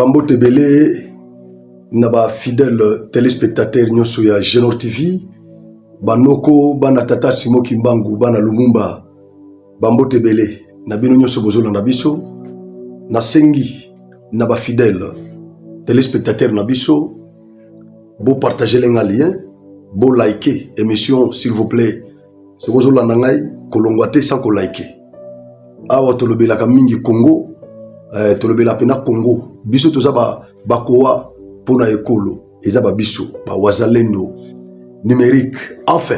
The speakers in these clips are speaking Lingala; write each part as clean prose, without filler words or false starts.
Bambo Tebele, naba fidèle téléspectateur nyonso ya Genor TV, banoko bana tata Simo Kimbangu bana Lumumba, Bambo Tebele, nabino nyonso bozola nabiso, nasengi naba fidèle téléspectateur nabiso, bo partager les lien, bo liker émission s'il vous plaît. Ce bozola nangai kolongwate sans ko liker. Awa tolobela ka mingi Congo, tolobela pena Congo. Biso toza bakoa pona ekolo, eza ba biso, ba wazalendo numérique. Enfin,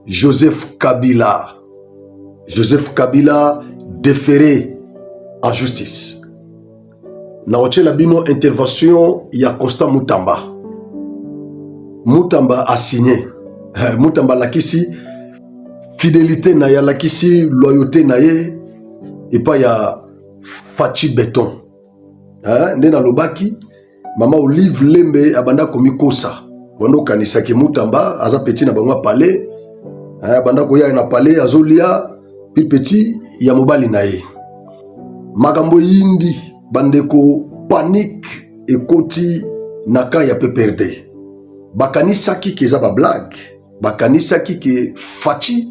Joseph Kabila déféré en justice. Na la bino intervention ya Constant Mutamba a signé. Mutamba lakisi fidélité na ya lakisi loyauté na ye et pas ya Fachi Béton. Nde na lobaki mama Olive Lembe abanda komikosa. Wando kanisa ki Mutamba aza petit na bango palais. Abanda koya na palais azolia pi petit ya mobali na ye. Makambo yindi bandeko panique ekoti naka ya PPRD. Bakanisaki ki eza ba blague. Bakanisaki ki Fachi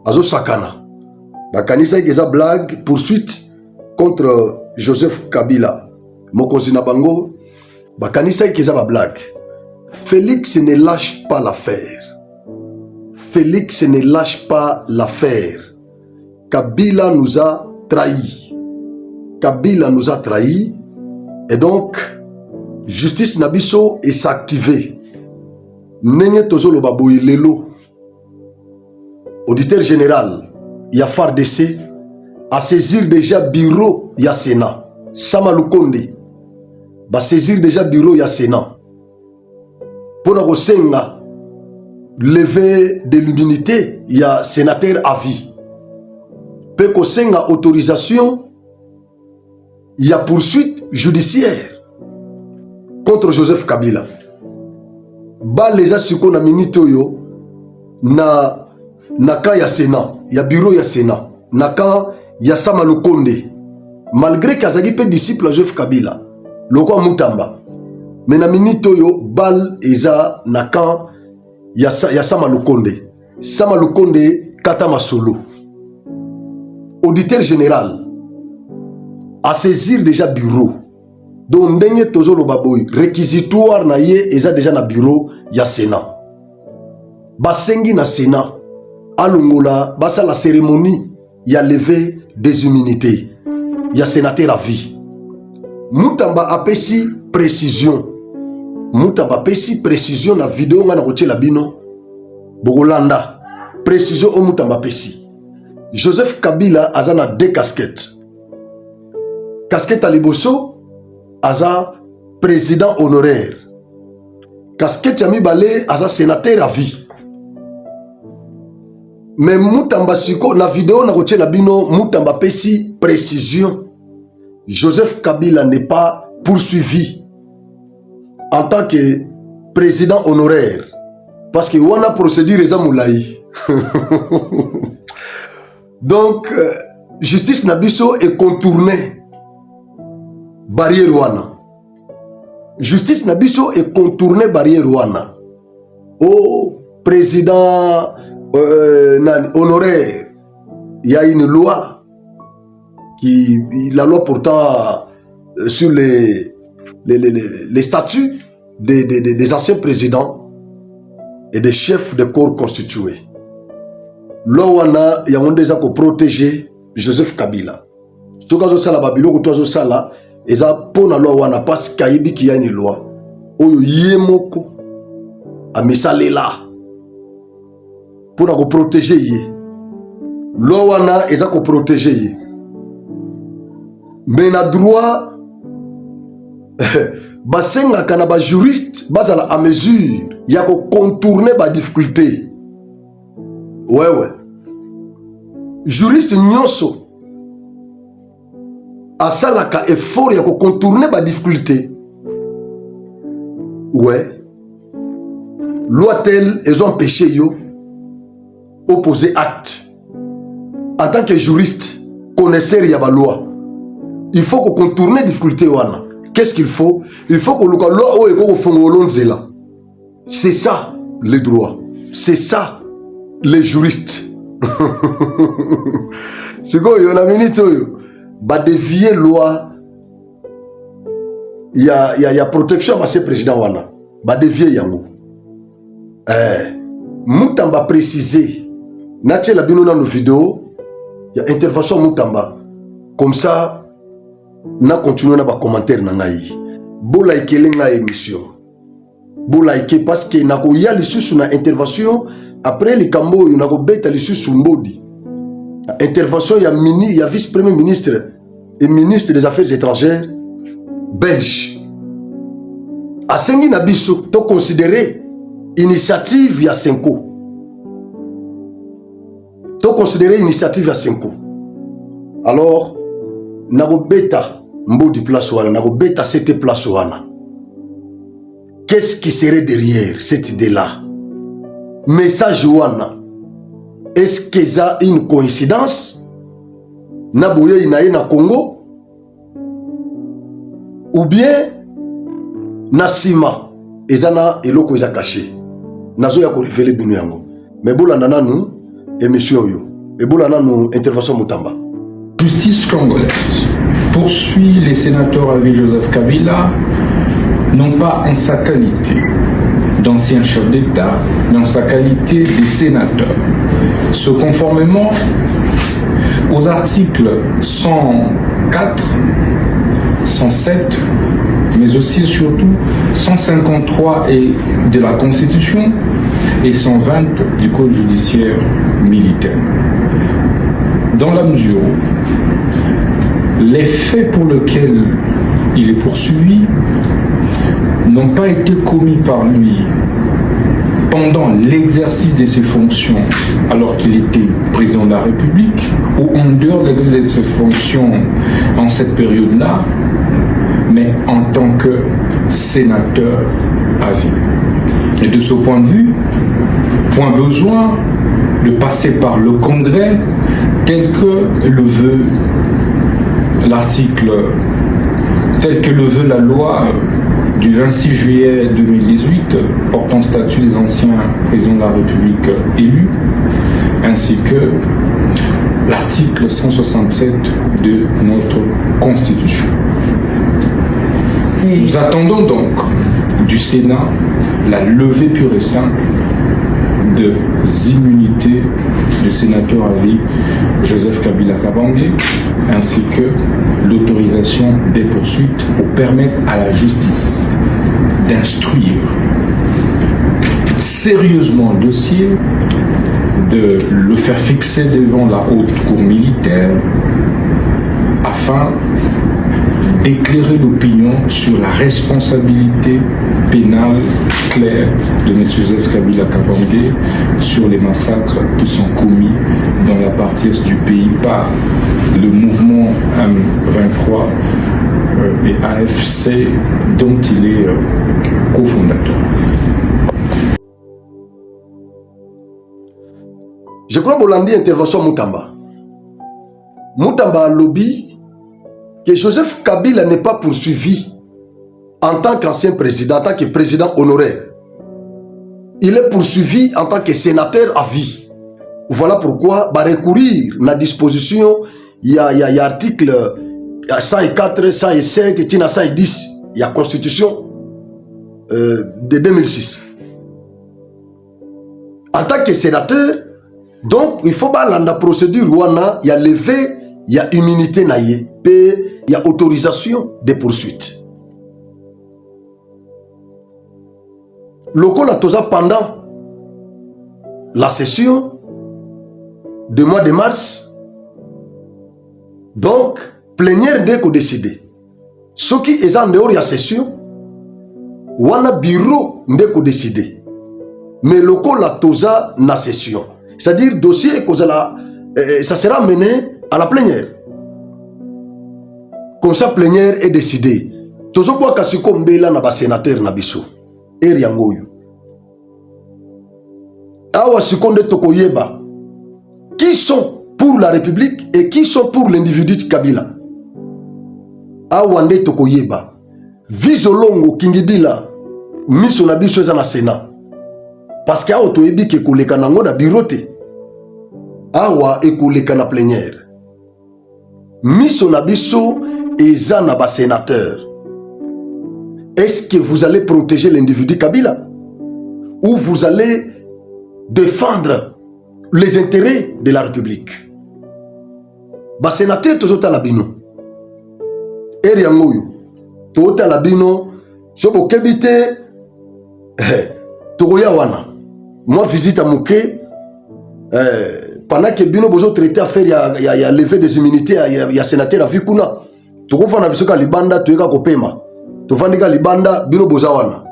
azo sakana. Bakanisaki ki eza blague poursuite contre Joseph Kabila. Mokonzi na bango bakanisaki ki eza ba blague. Félix ne lâche pas l'affaire. Félix ne lâche pas l'affaire. Kabila nous a trahis. Kabila nous a trahis. Et donc, justice Nabiso est s'activer. Nenye tozolo baboyi lelo. Auditeur général, il y a FARDC à saisir déjà bureau ya Sénat. Sama Lukonde va saisir déjà bureau ya Sénat. Pour la Rosenga, lever de l'immunité, il y a sénateur à vie. Peut Kosenga autorisation, il y a poursuite judiciaire contre Joseph Kabila. Ba les asiko na minito yo na ka ya Sénat, ya bureau ya Sénat, na ka ya Sama Lukonde. Malgré qu'azagi pe disciple à Joseph Kabila, loko Mutamba. Mais na minito yo bal eza na ka ya Sama Lukonde. Sama Lukonde kata masolo. Auditeur général à saisir déjà bureau. Donc ndenge tozolo baboy réquisitoire na ye eza déjà na bureau ya Sénat. Basengi na Sénat alongola basa la cérémonie ya levée des immunités. Ya sénateur à vie. Mutamba apesi précision. Mutamba apesi précision na vidéo nga na kotiela bino Bogolanda. Précision o Mutamba apesi. Joseph Kabila aza na deux casquettes. Casquette à liboso aza président honoraire. Casquette ya mibale aza sénateur à vie. Mais Mutamba siko na vidéo na kotiela bino Mutamba pesi précision. Joseph Kabila n'est pas poursuivi en tant que président honoraire parce que wana procédure eza moulayi. Donc justice nabiso est contournée barrière wana. Justice nabiso est contournée barrière wana. Au président honoraire, il y a une loi la loi portant sur les statuts des anciens présidents et des chefs de corps constitués. Loi il y a déjà pour protéger Joseph Kabila. Ce que sala babilo ko tozo sala eza pona loi wana parce kayibi ki ya une loi oyo yemoko amisalela pour ko protéger ye. Loi wana eza ko protéger ye. Mais na droit basenga kana ba juriste bazala à mesure ya ko contourner ba difficulté. Ouais. Juriste nyonso asalaka effort ya ko contourner ba difficulté. Ouais. Loi telle ils ont empêché yo opposer acte. En tant que juriste connaisseur ya ba loi. Il faut qu'on contourne les difficultés wana. Qu'est-ce qu'il faut? Il faut que le loi o eko fongolo nzela. C'est ça les droits. C'est ça les juristes. C'est quoi yo na minute yo ba dévier loi ya protection à ce président wana. Ba dévier yango. Mutamba préciser natie la bino na nos vidéos, il y a intervention Mutamba comme ça na continuer na ba commentaire na ngai. Bo like la émission. Bo like parce que na ko ya lisusu na intervention après les cambo na ko beta lisusu mbodi. Intervention il y a vice-premier ministre et ministre des Affaires étrangères belge. A sengi na biso to considérer initiative ya Senko. To considérer initiative ya Senko. Alors na ko beta mbodi place wana, na ko beta cette place wana. Qu'est-ce qui serait derrière cette idée-là? Message wana. Est-ce que ça une coïncidence? Na boye inaye na Congo? Ou bien na sima ezana eloko eza caché. Nazo ya ko révéler bino yango. Mais bolanda nanu émission yo. Et bolanda nanu intervention Mutamba. Justice congolaise poursuit les sénateurs à vie Joseph Kabila, non pas en sa qualité d'ancien chef d'État, mais en sa qualité de sénateur. Ce conformément aux articles 104, 107, mais aussi et surtout 153 et de la Constitution et 120 du Code judiciaire militaire. Dans la mesure où les faits pour lesquels il est poursuivi n'ont pas été commis par lui pendant l'exercice de ses fonctions alors qu'il était président de la République ou en dehors de l'exercice de ses fonctions en cette période-là, mais en tant que sénateur à vie. Et de ce point de vue, point besoin de passer par le Congrès tel que le veut l'article, tel que le veut la loi du 26 juillet 2018 portant statut des anciens présidents de la République élus, ainsi que l'article 167 de notre Constitution. Nous attendons donc du Sénat la levée pure et simple des immunités du sénateur à vie Joseph Kabila Kabange, ainsi que l'autorisation des poursuites pour permettre à la justice d'instruire sérieusement le dossier, de le faire fixer devant la haute cour militaire afin d'éclairer l'opinion sur la responsabilité pénale claire de M. Joseph Kabila Kabange sur les massacres qui sont commis dans la partie est du pays par le mouvement M23 et AFC dont il est cofondateur. Je crois que Bolandi intervention Mutamba. Mutamba lobby que Joseph Kabila n'est pas poursuivi en tant qu'ancien président, en tant que président honoraire. Il est poursuivi en tant que sénateur à vie. Voilà pourquoi va recourir à la disposition, il y a article 104, 107 et 110, il y a constitution de 2006. En tant que sénateur, donc il faut que la procédure, il y a levé, il y a immunité, il y a autorisation des poursuites. Lokola toza pendant la session du mois de mars, donc plénière dès qu'on décide. Ce qui est en dehors de la session, ou un bureau dès qu'on décide. Mais lokola toza na session, c'est-à-dire dossier ça sera mené à la plénière. Comme ça, plénière est décidée. Tozo kwa kasiko mbela na ba sénateur na biso. Eri yangoyo. Awa sikonde tokoyeba. Qui sont pour la République et qui sont pour l'individu Kabila. Awande tokoyeba. Vizolongo kingidila miso na biso eza na Sénat. Parce que awa toyebi ke koleka nango na bureau te. Awa ekoleka na plénière. Miso na biso eza na ba sénateur. Est-ce que vous allez protéger l'individu Kabila? Ou vous allez défendre les intérêts de la République? Ba sénateur tozota la bino. Eri yangoyo. Tozota la bino. Sobo kebite. Togoya wana. Moi visite à Mouké. Pendant que bino bozo traité affaire ya lever des immunités ya sénateur à Vikuna. Tokofa na bisoka libanda toyeka kopema. Tofandika libanda bino boza wana.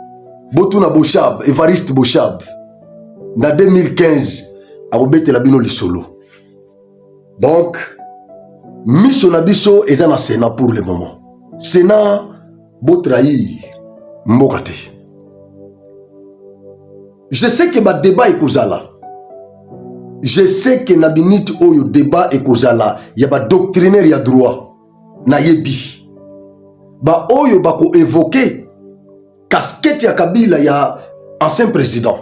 Botuna Boshab, Evariste Boshab. Na 2015 akobete la bino lisolo. Donc miso na biso eza na Sénat pour le moment. Sénat bo trahir mboka te. Je sais que ba débat ekozala. Je sais que na biniti oyo débat ekozala ya ba doctrinaire ya droit na yebi. Ba oyo bako évoquer casquette ya Kabila ya ancien président.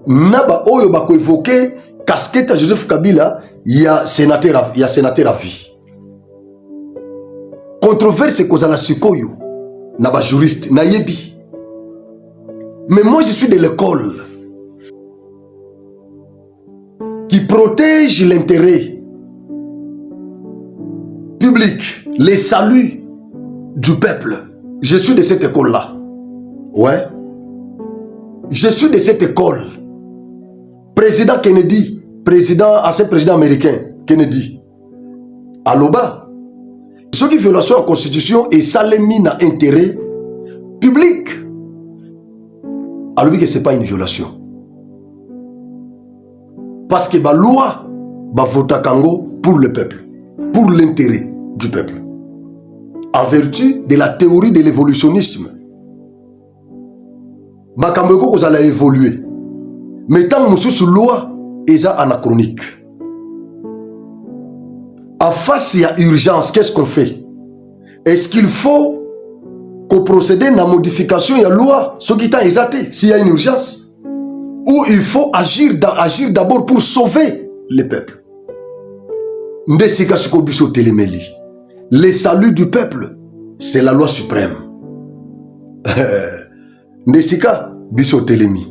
Na ba oyo bako évoquer casquette ya Joseph Kabila ya sénateur à vie. Controverse kozala sikoyo na ba juriste na yebi. Mais moi je suis de l'école qui protège l'intérêt public, les saluts du peuple. Je suis de cette école-là. Ouais. Je suis de cette école. Président Kennedy, ancien président américain Kennedy. Aloba. Ce qui violation de la Constitution et salemi na intérêt public. Alors que ce n'est pas une violation. Parce que la loi va voter Kango pour le peuple, pour l'intérêt du peuple. En vertu de la théorie de l'évolutionnisme. Bakambeko vous allez évoluer. Mais tant que sous loi est anachronique. En face, il y a urgence. Qu'est-ce qu'on fait? Est-ce qu'il faut qu'on procède à la modification de la loi, ce qui est exacté, s'il y a une urgence? Ou il faut agir d'abord pour sauver le peuple? Le salut du peuple, c'est la loi suprême. Nesika biso telemi.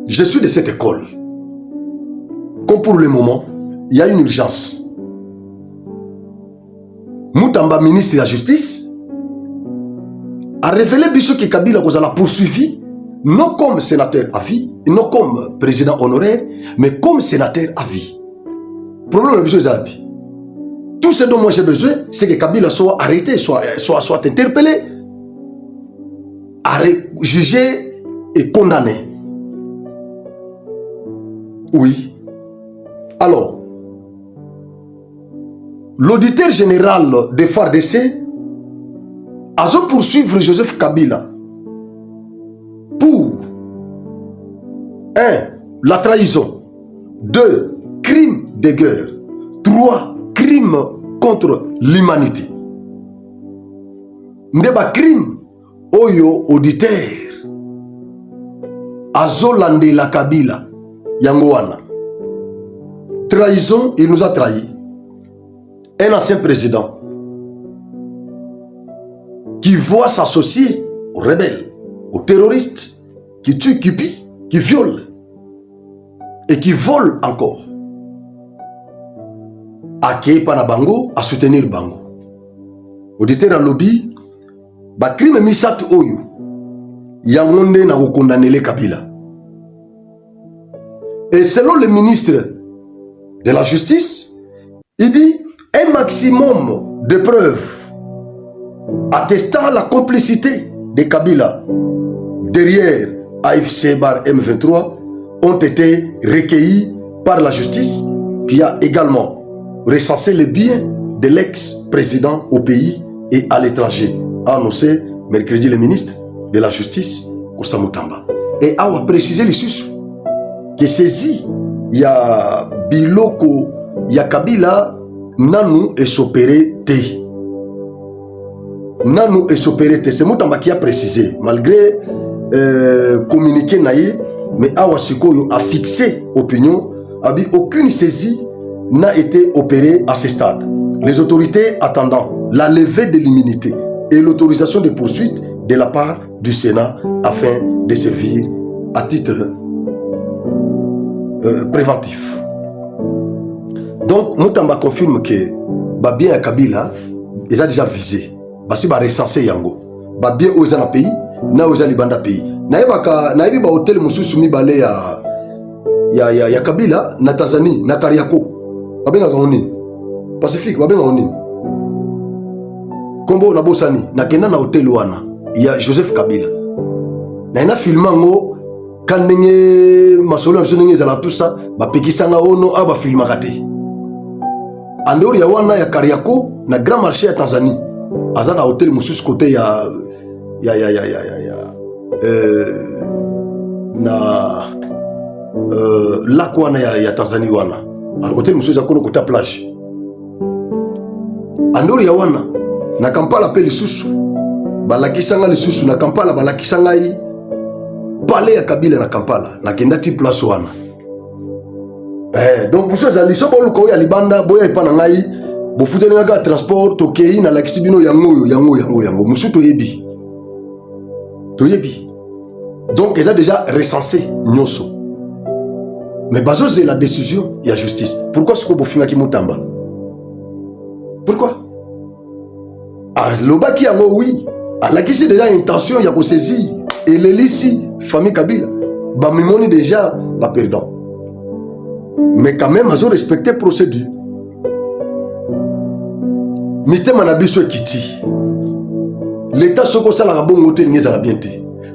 Je suis de cette école. Comme pour le moment, il y a une urgence. Moutamba, ministre de la Justice, a révélé biso que Kabila l'a poursuivi, non comme sénateur à vie, non comme président honoraire, mais comme sénateur à vie. Problème biso est à vie. Tout ce dont moi j'ai besoin, c'est que Kabila soit arrêté, soit interpellé, jugé et condamné. Oui. Alors, l'auditeur général de FARDC a poursuivre Joseph Kabila pour 1. La trahison, 2. Crime de guerre, 3. Crime contre l'humanité. Ndeba crime oyo auditeur azolande la Kabila yangoana. Trahison, il nous a trahi. Un ancien président qui voit s'associer aux rebelles, aux terroristes, qui tuent, qui pillent, qui violent et qui volent encore. À Kepa na Bango, à soutenir Bango. Auditeur à lobby, ba crime misat oyo, yangonde na condamner les Kabila. Et selon le ministre de la Justice, il dit un maximum de preuves attestant la complicité de Kabila derrière AFC bar M23 ont été recueillis par la justice qui a également recensé les biens de l'ex-président au pays et à l'étranger, a annoncé mercredi le ministre de la Justice, Koussa Moutamba. Et a précisé les sous que saisi, il y a biloko ya Kabila nanu esopéré te. Nanu esopéré te. C'est Moutamba qui a précisé, malgré communiqué naïe, mais Awa Sikoyo a fixé opinion, a dit aucune saisie n'a été opérée à ce stade. Les autorités attendant la levée de l'immunité et l'autorisation de poursuite de la part du Sénat afin de servir à titre préventif. Donc, Moutamba confirme que bien à Kabila, ils ont déjà visé. Basi ba recensé yango. Bien aux dans pays, na aux libanda pays. Naïba ba hôtel mususu mibale ya Kabila na Tanzanie na Kariako. Babenga ngoni. Pacifique babenga ngoni. Kombo na Bosani na kenda na hôtel wana ya Joseph Kabila. Na ina filmango kanenge masolo ya ndenge za la tout ça ba pekisanga ono aba filmaka te. Andori ya wana ya Kariako na Grand Marché ya Tanzanie. Azana hôtel mususu côté na lac wana ya Tanzanie wana. Hôtel mususu akono côté plage. Andori ya wana na Kampala pe lisusu balakisanga lisusu na Kampala balakisanga yi palais ya Kabila na Kampala na kenda ti place wana. Donc pour ça zali so bolu ko ya libanda boya ipana ngai bo futeli nga transport to kei na lakisibino yango musu to yebi. Donc ils ont déjà recensé Nyoso. Mais bazo c'est la décision et la justice. Pourquoi ce ko bofinga ki Moutamba? Pourquoi? Ah, Lobaki yango oui. Alors qui c'est déjà intention ya ko saisir et l'élisi famille Kabila. Ba mimoni déjà ba perdant. Mais quand même ils ont respecté procédure. Mitema na biso ekiti. L'état soko sala ka bongo te ngeza la bien te.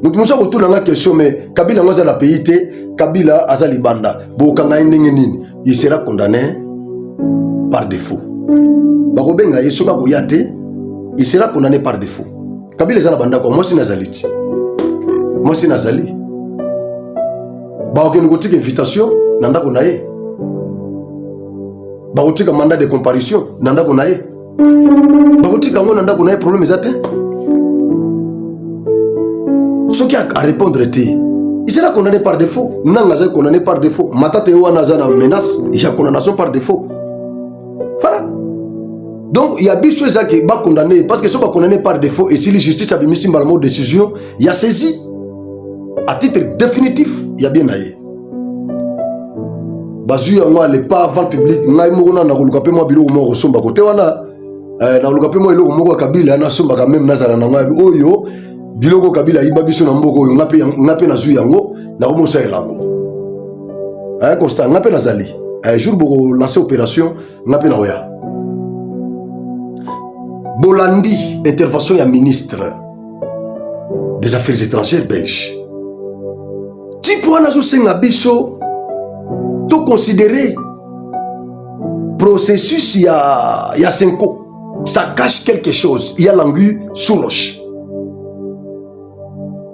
Nous pouvons retourner dans la question mais Kabila ngoza na pays te, Kabila azali banda. Bo kanga ndenge nini, il sera condamné par défaut. Bako benga yesoka ko yate, il sera condamné par défaut. Kabila ezala banda ko moi si nazali. Moi si nazali. Ba ko ngotika invitation nanda ko naye. Ba ko tika mandat de comparution nanda ko naye. Bakotika ngo nanda kuna problème ezate. Ce qui a à répondre était il sera condamné par défaut. Nanga za condamné par défaut. Matata wana za na menace, il y a condamnation par défaut. Voilà. Donc il y a biso ezaki ba condamné parce que so ba condamné par défaut et si la justice a mis simba mot décision, il y a saisi à titre définitif, il y a bien aillé. Bazu ya ngwa le pas avant public, ngai mo na koluka pe mo bilo mo resomba côté wana. Na luka pe mo eloko moko Kabila na somba quand même nazala na ngai oyo biloko Kabila iba biso na mboko oyo ngape na zu yango na ko mosa elango constat ngape nazali jour boko lancer opération ngape na oya bolandi intervention ya ministre des affaires étrangères belge tipo wana zo senga biso to considérer processus ya Senko. Ça cache quelque chose. Il y a l'anguille sous roche.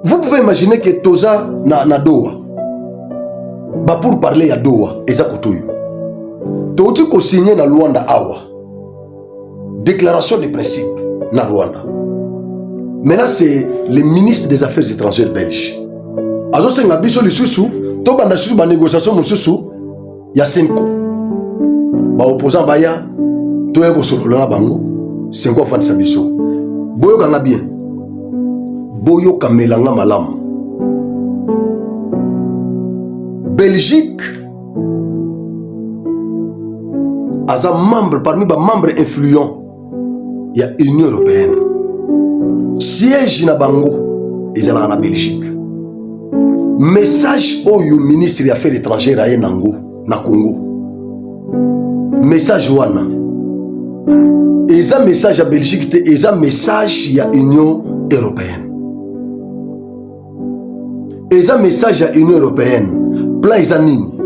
Vous pouvez imaginer que Toza na Doha. Bah pour parler à Doha, Ezakotoyo. Toti ko signé na Luanda Awa. Déclaration de principe na Rwanda. Maintenant c'est le ministre des Affaires étrangères belge. Azo senga biso lisusu, to banda susu ba négociation mususu ya Senko. Ba opposant baya to yeko solo na bango. C'est quoi fan sabiso boyo kanga bien boyo kamelanga malam Belgique as un membre parmi les membres influents il y a Union européenne siège na bango ezala na Belgique message oyo ministre des affaires étrangères aye nango na Congo message wana et un message à Belgique et un message à l'Union européenne. Et un message à l'Union européenne. Plan Izanini.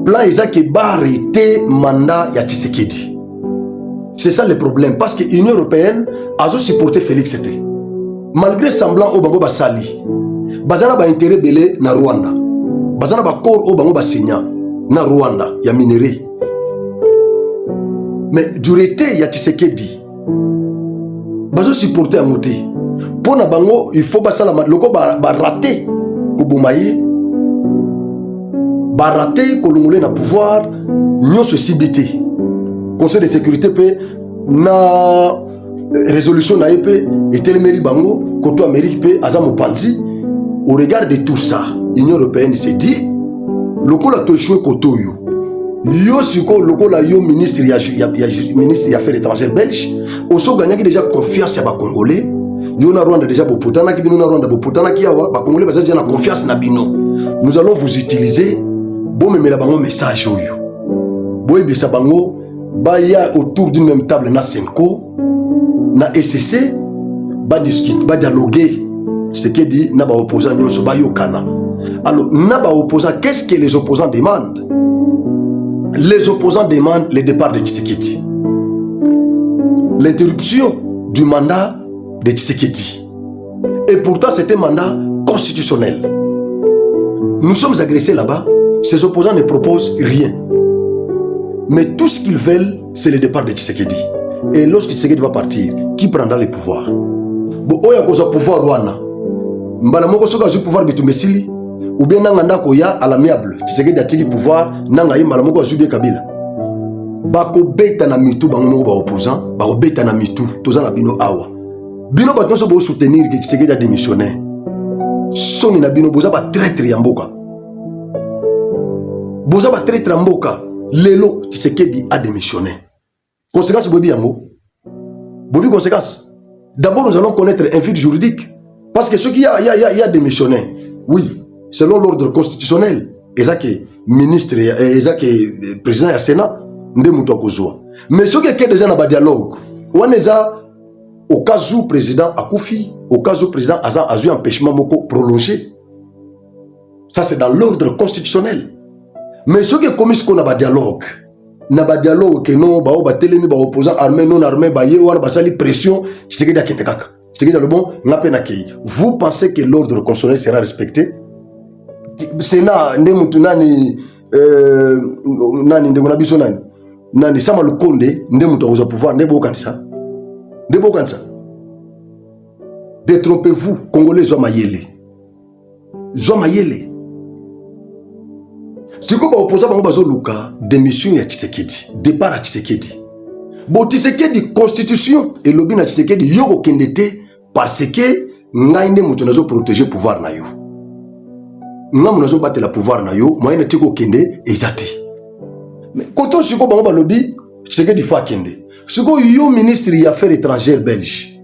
Plan Izaki va arrêter mandat ya Tshisekedi. C'est ça le problème. Parce que l'Union européenne a supporté Félix Tshisekedi. Malgré semblant au Bango Basali. Bazana ba intérêt belé na Rwanda. Bazana ba corps au Bango Basinya. na Rwanda ya minerai. Mais durité ya Tshisekedi bazo supporter à monter. Pour na bango il faut basala loko ba rater ko bomaye ba rater ko longolé na pouvoir nyonso sibité. Conseil de sécurité pe na résolution na EP et telemeli bango koto Amérique pe azamo panzi. Au regard de tout ça, l'Union européenne s'est dit loko la to échoué koto yo. Yo siko loko la yo ministre ya ministre des affaires étrangères belge oso gagnaki déjà confiance à ba congolais. Yo na Rwanda déjà bopotana ki bino na Rwanda bopotana ki awa ba congolais baza déjà na confiance na bino. Nous allons vous utiliser bon memela bango message oyo. Boy bisa bango ba ya autour d'une même table na Senko na SCC ba discuter ba dialoguer ce qui dit na ba opposant nyonso ba yokana. Alors na ba opposant qu'est-ce que les opposants demandent? Les opposants demandent le départ de Tshisekedi, l'interruption du mandat de Tshisekedi. Et pourtant, c'est un mandat constitutionnel. Nous sommes agressés là-bas, ces opposants ne proposent rien. Mais tout ce qu'ils veulent, c'est le départ de Tshisekedi. Et lorsque Tshisekedi va partir, qui prendra le pouvoir? Bon, oya koza pouvoir wana. Mbala moko soka zu pouvoir bitumesili. Ou bien nanga ndako ya à l'amiable Tshisekedi atiki pouvoir nanga ye mbala moko azubie Kabila bako beta na mitu bango moko ba opposant bako beta na mitu toza na bino awa bino ba tonso bo soutenir que Tshisekedi a démissionné soni na bino boza ba traître ya mboka boza ba traître ya mboka lelo Tshisekedi a démissionné conséquence bobi yango bobi conséquence d'abord nous allons connaître un vide juridique parce que ceux qui a démissionné oui selon l'ordre constitutionnel, ezake ministre, ezake président du Sénat, nde mutu akozwa. Mais ce qui est déjà dans le dialogue, on est au cas où le président a koufi, au cas où le président a eu un empêchement prolongé. Ça c'est dans l'ordre constitutionnel. Mais ce qui est commis qu'on a un dialogue, que non, ba telemi ba opposant armé non armé ba yewana ba sali pression, c'est que dakende kaka. C'est que le bon ngapena kei. Vous pensez que l'ordre constitutionnel sera respecté? Sénat nde mutu nani nde biso nani Sama Lukonde nde mutu akoza pouvoir nde bokanisa détrompez-vous congolais zwa mayele siko ba opposa bango bazo luka démission ya Tshisekedi départ à Tshisekedi bo Tshisekedi constitution et lobby na Tshisekedi yo kokende te parce que ngai nde mutu nazo protéger pouvoir na yo nga munazo battre la pouvoir na yo moyen tiko kende ezati mais koto siko bango ba lobby Tshisekedi fa kende siko yo ministre des affaires étrangères belge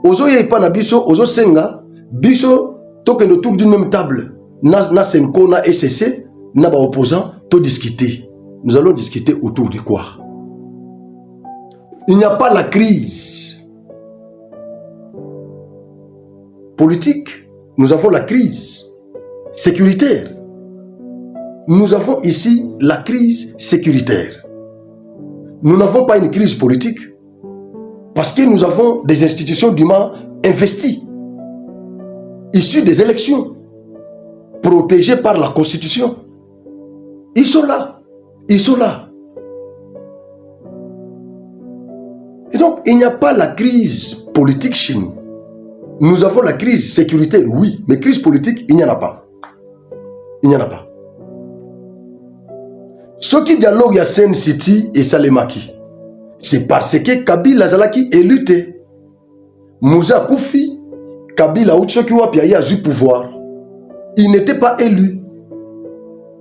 ozo yepa na biso ozo senga biso tokende autour d'une même table na Senko na SCC na ba opposant to discuter. Nous allons discuter autour de quoi? Il n'y a pas la crise politique, nous avons la crise sécuritaire. Nous avons ici la crise sécuritaire. Nous n'avons pas une crise politique parce que nous avons des institutions dûment investies, issues des élections, protégées par la Constitution. Ils sont là. Et donc, il n'y a pas la crise politique chez nous. Nous avons la crise sécuritaire, oui, mais crise politique, il n'y en a pas. Ceux qui dialoguent à Sen City et Salemaki, c'est parce que Kabila Zalaki est lutté. Moussa Koufi, Kabila Outchoki Wapi a eu pouvoir. Il n'était pas élu.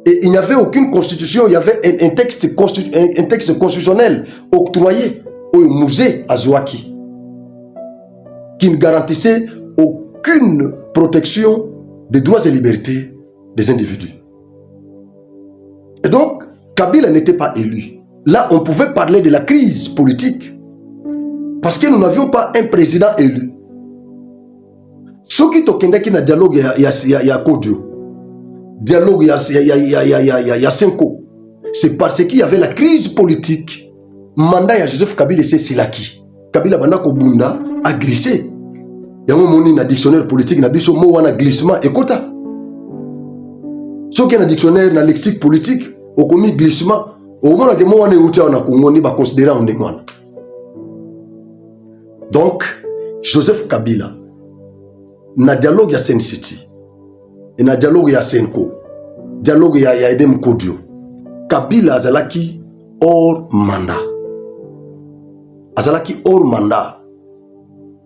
Et il n'y avait aucune constitution, il y avait un texte constitutionnel octroyé au musée Azouaki qui ne garantissait aucune protection des droits et libertés des individus. Et donc, Kabila n'était pas élu. Là, on pouvait parler de la crise politique parce que nous n'avions pas un président élu. Ce qui est un dialogue, il y a Kodio. Dialogue, il y a 5 ans. C'est parce qu'il y avait la crise politique. Mandat de Joseph Kabila, c'est Silaki. Kabila Banda Kobunda a glissé. Il y a un dictionnaire politique, il y a un glissement. Écoute, ce qui est un dictionnaire, un lexique politique, au commis glissement, au moment que moi on est outil on a Congo, on va considérer en démon. Donc, Joseph Kabila, na dialogue ya Sen City, et na dialogue ya Senko, dialogue ya Edem Kodio, Kabila azalaki hors mandat. Azalaki hors mandat.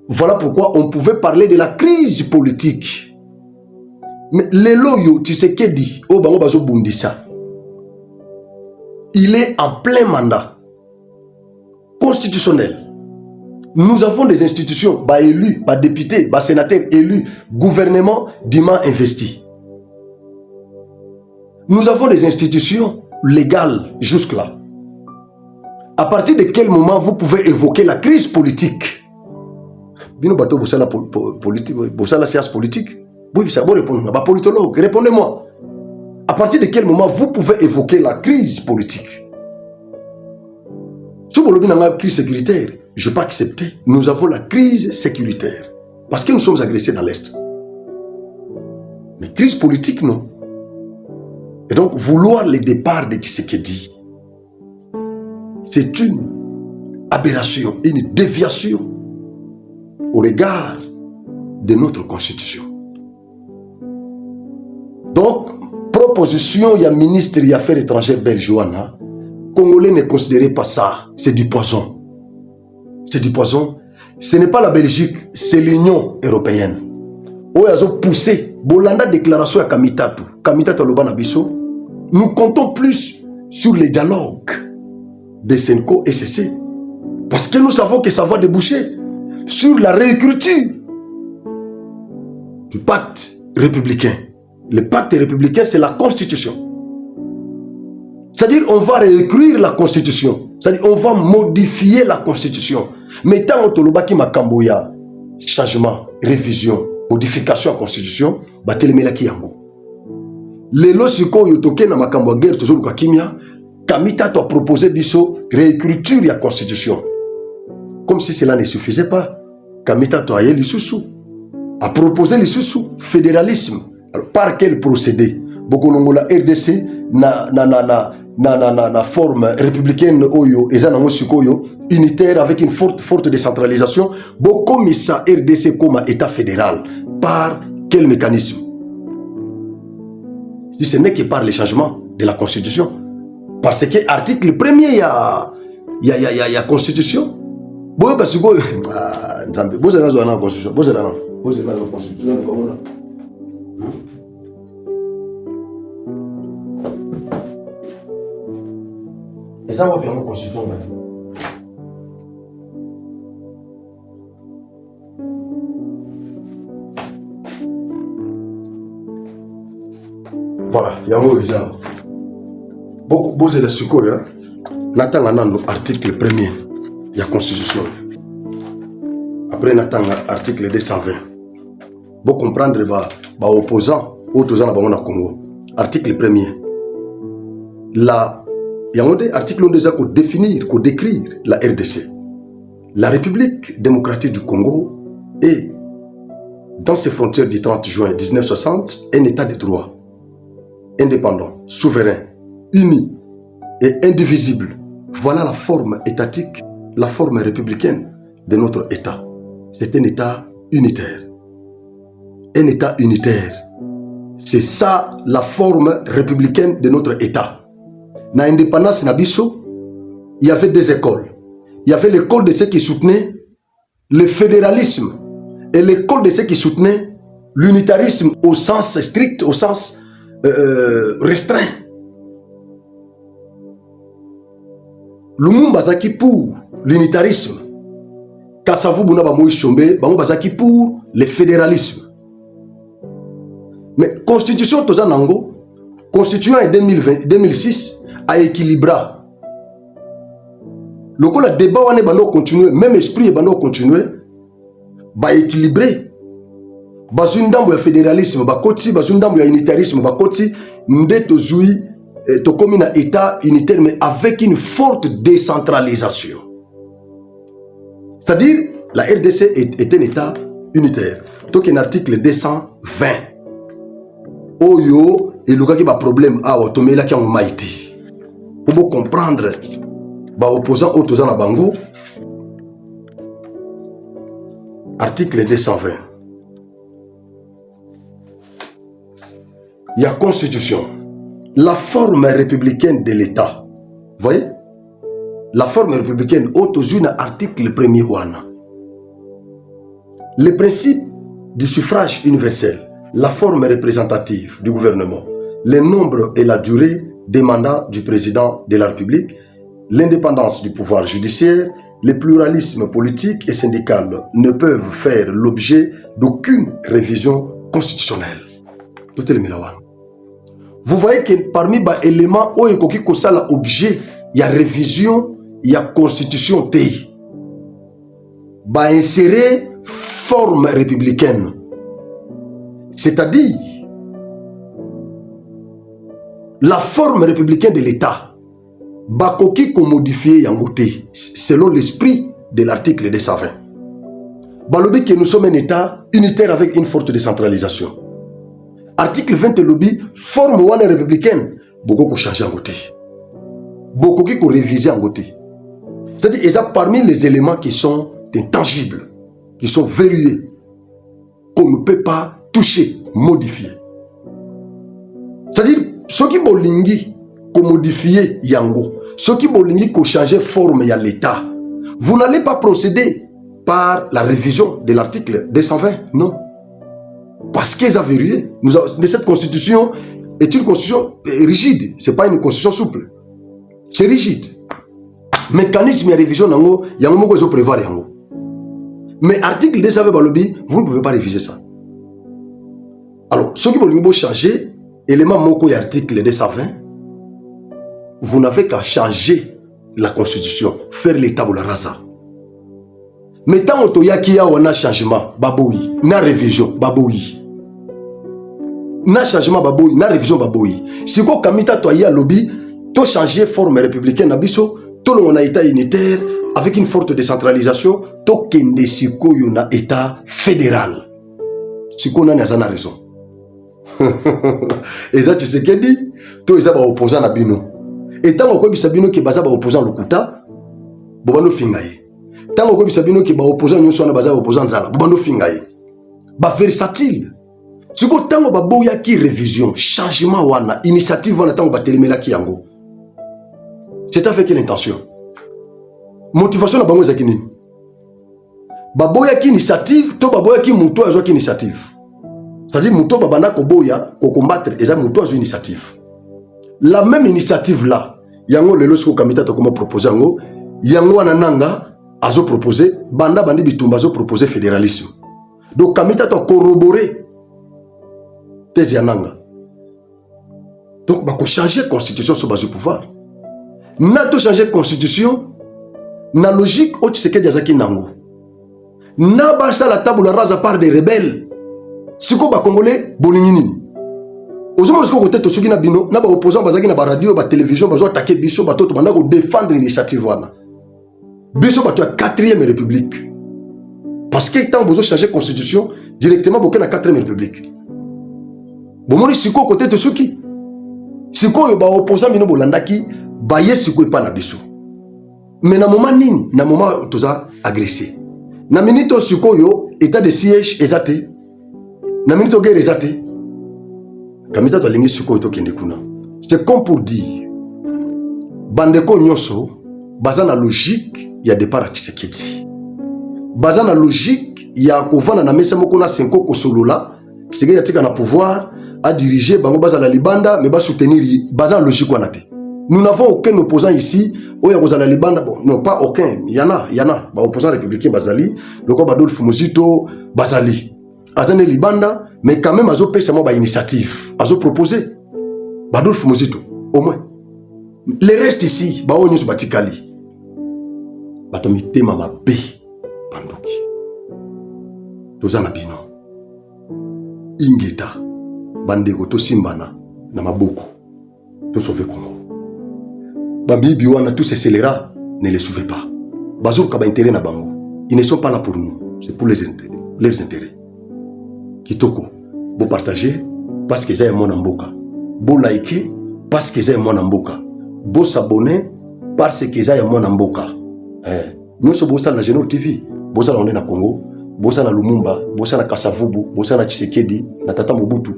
Voilà pourquoi on pouvait parler de la crise politique. Mais Leloyo Tshisekedi, au bango bazo bundisa, il est en plein mandat constitutionnel. Nous avons des institutions, élus, députés, sénateurs élus, gouvernement dûment investi. Nous avons des institutions légales jusque-là. À partir de quel moment vous pouvez évoquer la crise politique? Bino bato bosala politique, bosala science politique. Oui, ça va répondre. Bah politologue, répondez-moi. À partir de quel moment vous pouvez évoquer la crise politique? Si vous avez une crise sécuritaire, je ne vais pas accepter. Nous avons la crise sécuritaire. Parce que nous sommes agressés dans l'Est. Mais crise politique, non. Et donc, vouloir le départ de Tshisekedi, c'est une aberration, une déviation au regard de notre constitution. Donc, proposition, il y a ministre des Affaires étrangères belge, Congolais ne considérez pas ça, c'est du poison. C'est du poison. Ce n'est pas la Belgique, c'est l'Union européenne. Où ils ont poussé, Bolanda déclaration à Kamitatu, Kamitatu Lobana Bisso. Nous comptons plus sur les dialogues de Senko et CC. Parce que nous savons que ça va déboucher sur la réécriture du pacte républicain. Le pacte républicain, c'est la constitution. C'est-à-dire, on va réécrire la constitution. C'est-à-dire, on va modifier la constitution. Mais tant que Tolobaki Makamboya, changement, révision, modification de la constitution, Batelemela Kiyango. Lelo siko yotoke na makambo guerre toujours ka kimia, Kamita a proposé biso réécriture de la constitution. Comme si cela ne suffisait pas, Kamita a a proposé le fédéralisme. Alors, par quel procédé? Bokolongola RDC na forme républicaine oyo ezana sikoyo unitaire avec une forte décentralisation. Bokomisa RDC comme état fédéral. Par quel mécanisme? Si ce n'est que par le changement de la constitution. Parce que article 1er il y a constitution. Boyo basikoyo nzambe bozana zo na constitution. Bozana na constitution comme on. Et ça va bien en constitution. Voilà, il y a un mot déjà. Beaucoup de suko, n'attend article 1er, il y a constitution. Après, n'attend article 220. Pour comprendre, opposant, autres dans le Congo. Article 1er. Il y a un article déjà pour définir, pour décrire la RDC. La République démocratique du Congo est, dans ses frontières du 30 juin 1960, un état de droit, indépendant, souverain, uni et indivisible. Voilà la forme étatique, la forme républicaine de notre État. C'est un État unitaire. Un État unitaire. C'est ça la forme républicaine de notre État. Dans l'indépendance Nabiso, il y avait deux écoles. Il y avait l'école de ceux qui soutenaient le fédéralisme et l'école de ceux qui soutenaient l'unitarisme au sens strict, au sens restreint. Lumumba Zaki pour l'unitarisme. Kassavou Bounaba Moïse Chombe, Bango Bazaki pour le fédéralisme. Mais constitution Tozanango, constituant en 2006, a équilibré. Le débat va continuer, même esprit va continuer, va équilibrer. Bazundambo ya fédéralisme, bakoti, bazundambo ya unitarisme, bakoti, ndeto zui, tokomi na état unitaire, mais avec une forte décentralisation. C'est-à-dire, la RDC est un état unitaire. Donc, un article 220. Oyo, et le gars qui a un problème, tomé là qui a un maïti. pour comprendre ba opposant au toza na bango. Article 220. Il y a constitution. La forme républicaine de l'État. Vous voyez? La forme républicaine, autozuna article 1er wana. Le principe du suffrage universel, la forme représentative du gouvernement, le nombre et la durée des mandats du président de la République, l'indépendance du pouvoir judiciaire, le pluralisme politique et syndical ne peuvent faire l'objet d'aucune révision constitutionnelle. Tout est le milawan. Vous voyez que parmi les éléments où il y a l'objet, il y a révision, il y a constitution T. Insérer forme républicaine. C'est-à-dire, la forme républicaine de l'État, bakoki ko modifier yangote, selon l'esprit de l'article 220. Balobi que nous sommes un État unitaire avec une forte décentralisation. Article 20 lobby, forme one républicaine, beaucoup ko changer yangote. Beaucoup qui ko réviser yangote. C'est-à-dire, il y a parmi les éléments qui sont intangibles, qui sont verrouillés, qu'on ne peut pas toucher, modifier. C'est-à-dire, ceux qui bolingi, qu'on modifie yango, ceux qui bolingi, qu'on change forme y a l'État, vous n'allez pas procéder par la révision de l'article 220, non. Parce qu'ils ont verrouillé. Cette constitution est une constitution rigide, ce n'est pas une constitution souple. C'est rigide. Mécanisme de révision, il y a un moment où ils prévoient. Mais article 220 balobi, vous ne pouvez pas réviser ça. Alors, ceux qui veulent changer, élément moko et article 220, vous n'avez qu'à changer la constitution, faire l'état de la rasa. Mais tant qu'il y a un changement, baboui, na révision, baboui. Na changement, baboui, na révision, baboui. Si vous kamita to ya lobby, to changer forme républicaine abisso, tout le monde a état unitaire avec une forte décentralisation, to kende siko yona état fédéral. Siko na n'a raison. Et ça tu sais qu'elle dit, to isa ba opposant na bino. Et tant qu'on bisa bino ki baza ba opposant lokuta, bobano fingaye. Tant qu'on bisa bino ki ba opposant nyonso na baza opposant zala, bobano fingaye. Ba versatile. Siko tango ba boya ki révision, changement wana, initiative wana tango ba telemela ki yango. C'est avec quelle intention? Motivation na bango ezaki nini? Baboya ki initiative, to baboya ki muto azwa ki initiative. C'est-à-dire muto babanda ko boya ko combattre eza muto azwa initiative. La même initiative là, yango lelo siko kamita to comment proposer yango, yango wana nanga azo proposer, banda bandi bitumba azo proposer fédéralisme. Donc kamita to corroborer thèse ya nanga. Donc ba ko changer constitution sur base du pouvoir. Na to changer constitution na logique au Tshisekedi azaki nango. Na basa la table rasa par des rebelles. Siko ba congolais bolingi nini. Ozoma siko côté to soki na bino na ba opposant bazaki na ba radio ba télévision bazo attaquer biso ba toto banda ko défendre l'initiative wana. Biso ba to 4e république. Parce que tant bozo changer constitution directement boké na 4e république. Bomoni siko côté to soki. Siko yo ba opposant bino bolandaki ba yesiko pa na biso. Mais na moment nini, na moment toza agressé. Na minute sikoyo état de siège ezate. Na minute guerre ezate. Kamita to lingi sikoyo to kende kuna. C'est comme pour dire bandeko nyoso baza na logique ya départ à Tshisekedi. Baza na logique ya kovana na mesa moko na 5 ko solola, Tshisekedi atika na pouvoir à diriger bango baza la libanda mais ba soutenir baza na logique wana te. Nous n'avons aucun opposant ici. Bon, non, pas aucun. Il y en a. Bah, opposant républicain Bazali, le quoi Badolphe Muzito, Bazali. Azane Libanda, mais quand même, Azo pèse moi initiative. Azo proposé. Badolphe Muzito, au moins. Les restes ici, bah, on y est batikali. Batomite mama B. Pandoki. Tozana bino. Ingeta. Bandego to simbana. Namaboko. To sauver Congo. Babibi wana tous ces scélérats ne les sauvez pas. Bazour kaba intérêt na bango. Ils ne sont pas là pour nous, c'est pour leurs intérêts. Kitoko, bo partager parce que ça est mon amboka. Bo liker parce que ça est mon amboka. bo s'abonner parce que ça ya mwana mboka. Nyonso bo sala na Génor TV, bo sala on est na Congo, bo sala na Lumumba, bo sala na Kasavubu, bo sala na Tshisekedi, na Tata Mobutu,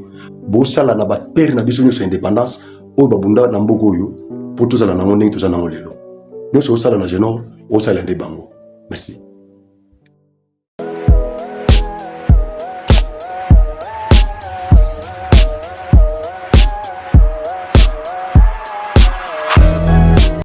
bo sala na ba père na biso nyonso indépendance, oyo babunda na mboka oyo pour tozala na ndenge tozala na lelo. Nyonso bo sala na Génor, bo sala nde bango. Merci.